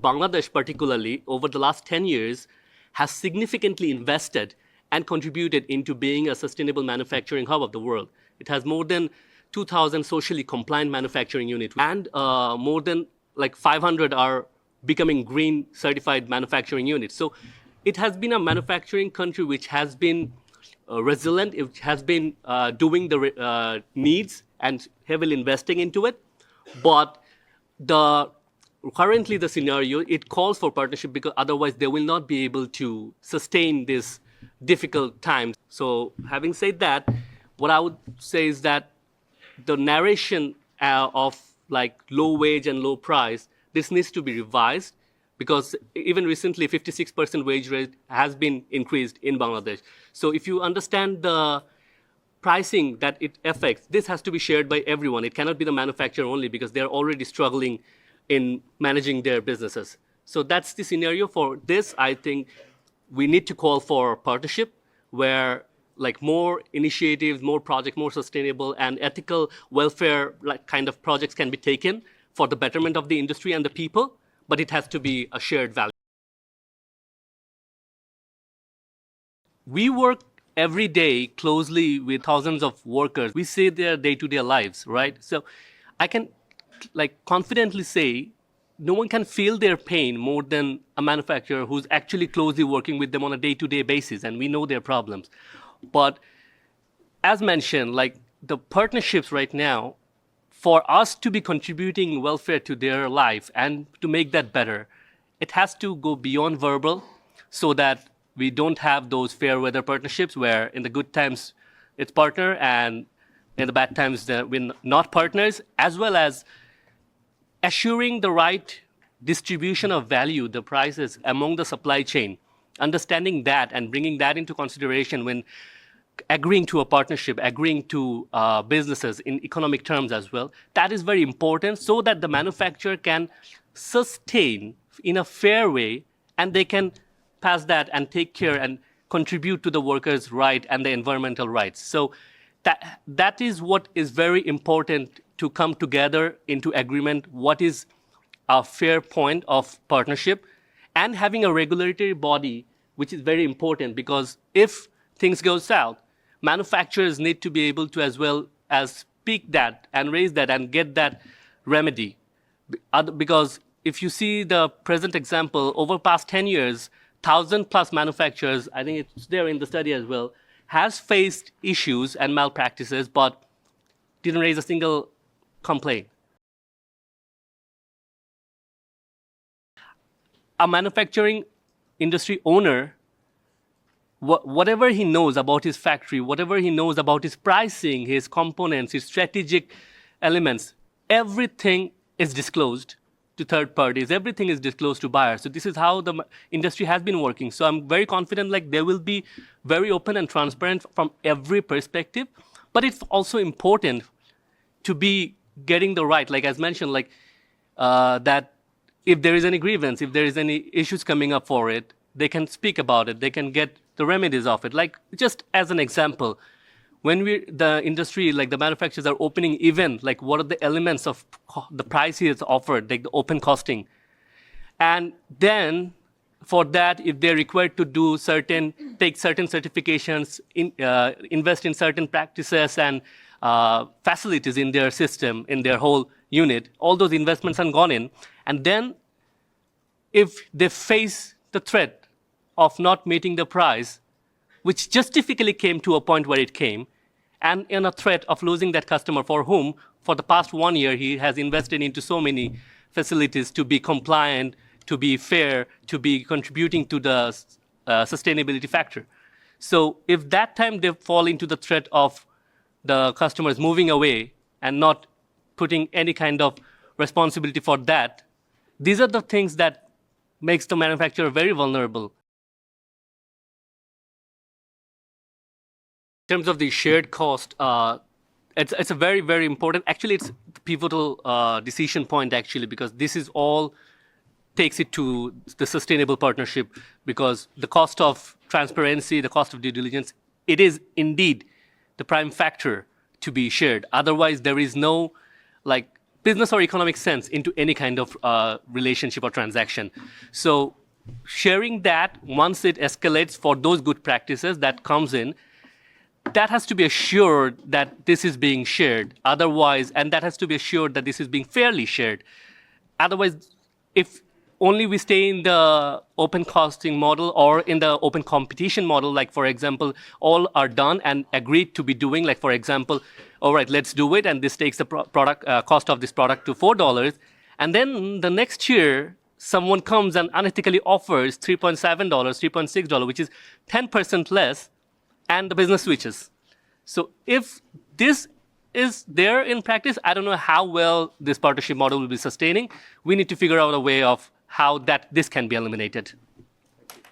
Bangladesh particularly, over the last 10 years, has significantly invested and contributed into being a sustainable manufacturing hub of the world. It has more than 2,000 socially compliant manufacturing units, and more than like 500 are becoming green certified manufacturing units. So it has been a manufacturing country which has been resilient, it has been doing the needs and heavily investing into it. But currently the scenario, it calls for partnership because otherwise they will not be able to sustain this difficult times. So having said that, what I would say is that the narration of like low wage and low price, this needs to be revised because even recently 56% wage rate has been increased in Bangladesh. So if you understand the pricing that it affects, this has to be shared by everyone. It cannot be the manufacturer only because they're already struggling in managing their businesses. So that's the scenario for this. I think we need to call for partnership where like more initiatives, more projects, more sustainable and ethical welfare like kind of projects can be taken for the betterment of the industry and the people, but it has to be a shared value. We work every day closely with thousands of workers. We see their day-to-day lives, right? So I can like confidently say no one can feel their pain more than a manufacturer who's actually closely working with them on a day-to-day basis, and we know their problems. But as mentioned, like the partnerships right now, for us to be contributing welfare to their life and to make that better, it has to go beyond verbal so that we don't have those fair weather partnerships where in the good times it's partner and in the bad times we're not partners, as well as assuring the right distribution of value, the prices among the supply chain, understanding that and bringing that into consideration when agreeing to a partnership, agreeing to businesses in economic terms as well. That is very important so that the manufacturer can sustain in a fair way and they can pass that and take care and contribute to the workers' right and the environmental rights. So that is what is very important to come together into agreement, what is a fair point of partnership, and having a regulatory body, which is very important because if things go south, manufacturers need to be able to as well as speak that and raise that and get that remedy. Because if you see the present example, over past 10 years, 1,000+ manufacturers, I think it's there in the study as well, has faced issues and malpractices, but didn't raise a single complaint. A manufacturing industry owner, whatever he knows about his factory, whatever he knows about his pricing, his components, his strategic elements, everything is disclosed to third parties, everything is disclosed to buyers. So this is how the industry has been working. So I'm very confident like they will be very open and transparent from every perspective, but it's also important to be getting the right, like as mentioned, like that if there is any grievance, if there is any issues coming up for it, they can speak about it, they can get the remedies of it. Like just as an example, when the industry, like the manufacturers are opening event, like what are the elements of the price he has offered, like the open costing. And then for that, if they're required to do take certain certifications, invest in certain practices and facilities in their system, in their whole unit, all those investments are gone in. And then if they face the threat of not meeting the price, which justifiably came to a point where it came, and in a threat of losing that customer for whom, for the past 1 year, he has invested into so many facilities to be compliant, to be fair, to be contributing to the sustainability factor. So if that time they fall into the threat of the customers moving away and not putting any kind of responsibility for that, these are the things that makes the manufacturer very vulnerable. In terms of the shared cost, it's a very, very important, actually it's a pivotal decision point actually, because this is all takes it to the sustainable partnership, because the cost of transparency, the cost of due diligence, it is indeed the prime factor to be shared. Otherwise, there is no like business or economic sense into any kind of relationship or transaction. So sharing that, once it escalates for those good practices that comes in, that has to be assured that this is being shared. Otherwise, and that has to be assured that this is being fairly shared. Otherwise, if only we stay in the open costing model or in the open competition model, like for example, all are done and agreed to be doing, like for example, all right, let's do it, and this takes the product cost of this product to $4, and then the next year someone comes and unethically offers $3.7, $3.6, which is 10% less, and the business switches. So if this is there in practice, I don't know how well this partnership model will be sustaining. We need to figure out a way of how this can be eliminated.